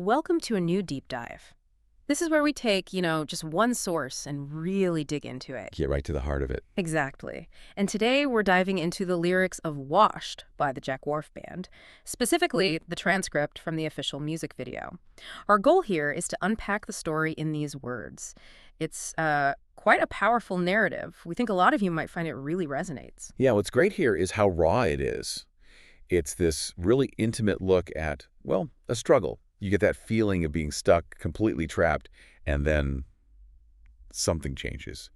Welcome to a new deep dive. This is where we take, just one source and really dig into it. Get right to the heart of it. Exactly. And today we're diving into the lyrics of Washed by the Jack Wharff Band, specifically the transcript from the official music video. Our goal here is to unpack the story in these words. It's quite a powerful narrative. We think a lot of you might find it really resonates. Yeah, what's great here is how raw it is. It's this really intimate look at, well, a struggle. You get that feeling of being stuck, completely trapped, and then something changes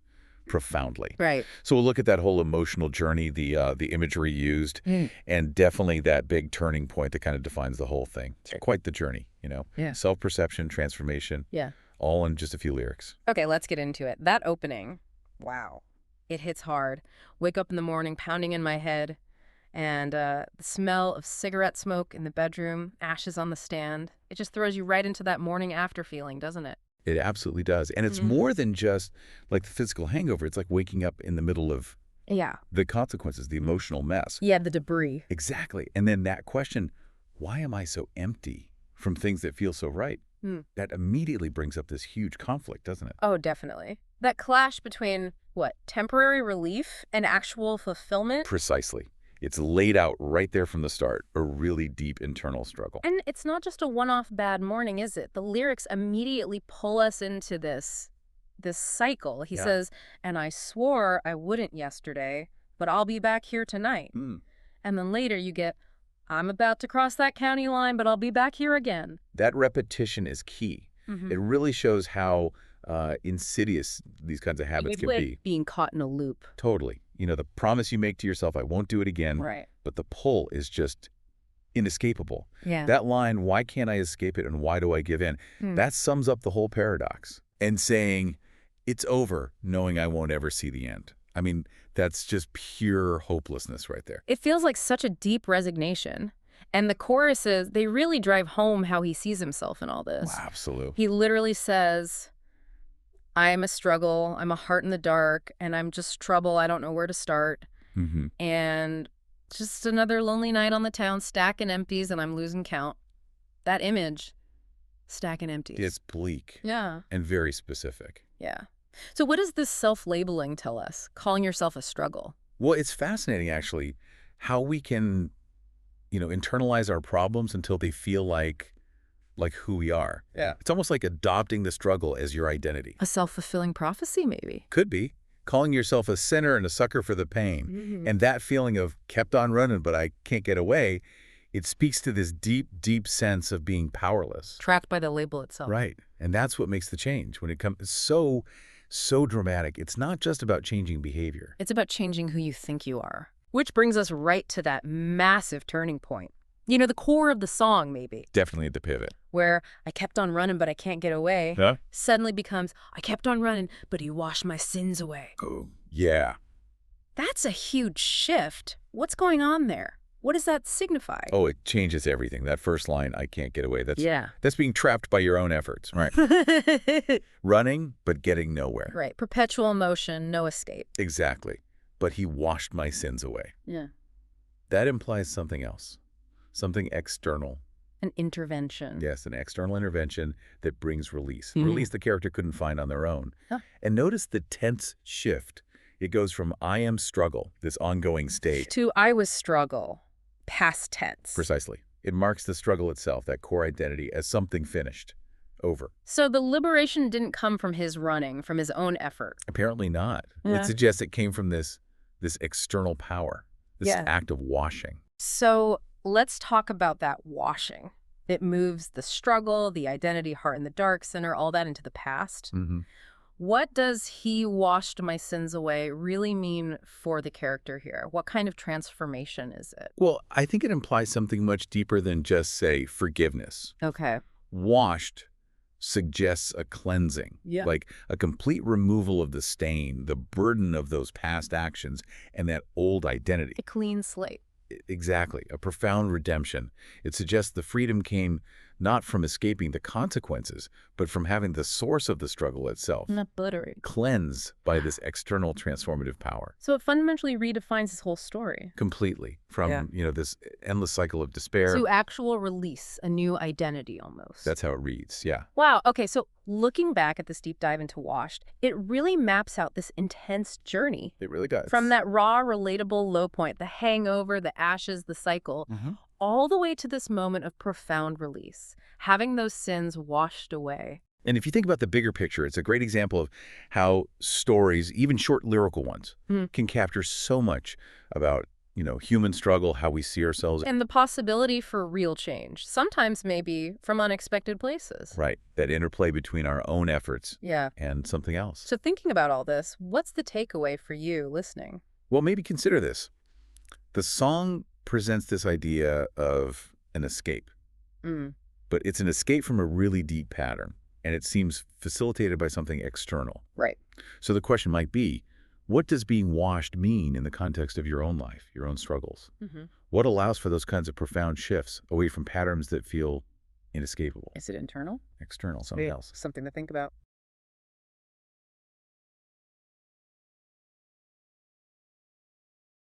profoundly. Right. So we'll look at that whole emotional journey, the imagery used, and definitely that big turning point that kind of defines the whole thing. It's quite the journey, Yeah. Self-perception, transformation, Yeah. all in just a few lyrics. Okay, let's get into it. That opening, wow, it hits hard. Wake up in the morning, pounding in my head, and the smell of cigarette smoke in the bedroom, ashes on the stand. It just throws you right into that morning after feeling, doesn't it? It absolutely does. And it's more than just like the physical hangover. It's like waking up in the middle of Yeah. the consequences, the emotional mess. Yeah, the debris. Exactly. And then that question, why am I so empty from things that feel so right? That immediately brings up this huge conflict, doesn't it? Oh, definitely. That clash between, what, temporary relief and actual fulfillment? Precisely. It's laid out right there from the start, a really deep internal struggle. And it's not just a one-off bad morning, is it? The lyrics immediately pull us into this cycle. He says, and I swore I wouldn't yesterday, but I'll be back here tonight. And then later you get, I'm about to cross that county line, but I'll be back here again. That repetition is key. It really shows how insidious these kinds of habits can be. Being caught in a loop. Totally. The promise you make to yourself, I won't do it again. Right. But the pull is just inescapable. Yeah. That line, why can't I escape it and why do I give in? That sums up the whole paradox. And saying, it's over, knowing I won't ever see the end. I mean, that's just pure hopelessness right there. It feels like such a deep resignation. And the choruses, they really drive home how he sees himself in all this. Wow, absolutely. He literally says, I'm a struggle, I'm a heart in the dark, and I'm just trouble, I don't know where to start. And just another lonely night on the town, stacking empties, and I'm losing count. That image, stacking empties. It's bleak. Yeah. And very specific. Yeah. So what does this self-labeling tell us, calling yourself a struggle? Well, it's fascinating, actually, how we can, internalize our problems until they feel like who we are. Yeah. It's almost like adopting the struggle as your identity. A self-fulfilling prophecy, maybe. Could be. Calling yourself a sinner and a sucker for the pain. And that feeling of kept on running, but I can't get away, it speaks to this deep, deep sense of being powerless. Trapped by the label itself. Right. And that's what makes the change. When it comes so dramatic, it's not just about changing behavior. It's about changing who you think you are. Which brings us right to that massive turning point. The core of the song, maybe. Definitely at the pivot. Where I kept on running, but I can't get away. Huh? Suddenly becomes, I kept on running, but he washed my sins away. Oh, yeah. That's a huge shift. What's going on there? What does that signify? Oh, it changes everything. That first line, I can't get away. That's being trapped by your own efforts. Right. Running, but getting nowhere. Right. Perpetual motion, no escape. Exactly. But he washed my sins away. Yeah. That implies something else. Something external. An intervention. Yes, an external intervention that brings release. Release the character couldn't find on their own. Huh. And notice the tense shift. It goes from I am struggle, this ongoing state. To I was struggle, past tense. Precisely. It marks the struggle itself, that core identity, as something finished. Over. So the liberation didn't come from his running, from his own effort. Apparently not. Yeah. It suggests it came from this external power, this act of washing. So let's talk about that washing. It moves the struggle, the identity, heart in the dark, sinner, all that into the past. What does he washed my sins away really mean for the character here? What kind of transformation is it? Well, I think it implies something much deeper than just, say, forgiveness. Okay. Washed suggests a cleansing, like a complete removal of the stain, the burden of those past actions, and that old identity. A clean slate. Exactly. A profound redemption. It suggests the freedom came not from escaping the consequences, but from having the source of the struggle itself Obliterate. cleansed by this external transformative power. So it fundamentally redefines this whole story. Completely. From, Yeah. This endless cycle of despair. To actual release, a new identity almost. That's how it reads, yeah. Wow. Okay, so looking back at this deep dive into Washed, it really maps out this intense journey. It really does. From that raw, relatable low point, the hangover, the ashes, the cycle, all the way to this moment of profound release, having those sins washed away. And if you think about the bigger picture, it's a great example of how stories, even short lyrical ones, can capture so much about, human struggle, how we see ourselves. And the possibility for real change, sometimes maybe from unexpected places. Right. That interplay between our own efforts Yeah. and something else. So thinking about all this, what's the takeaway for you listening? Well, maybe consider this. The song presents this idea of an escape, but it's an escape from a really deep pattern, and it seems facilitated by something external. Right. So the question might be, what does being washed mean in the context of your own life, your own struggles? What allows for those kinds of profound shifts away from patterns that feel inescapable? Is it internal? External, something else. Something to think about.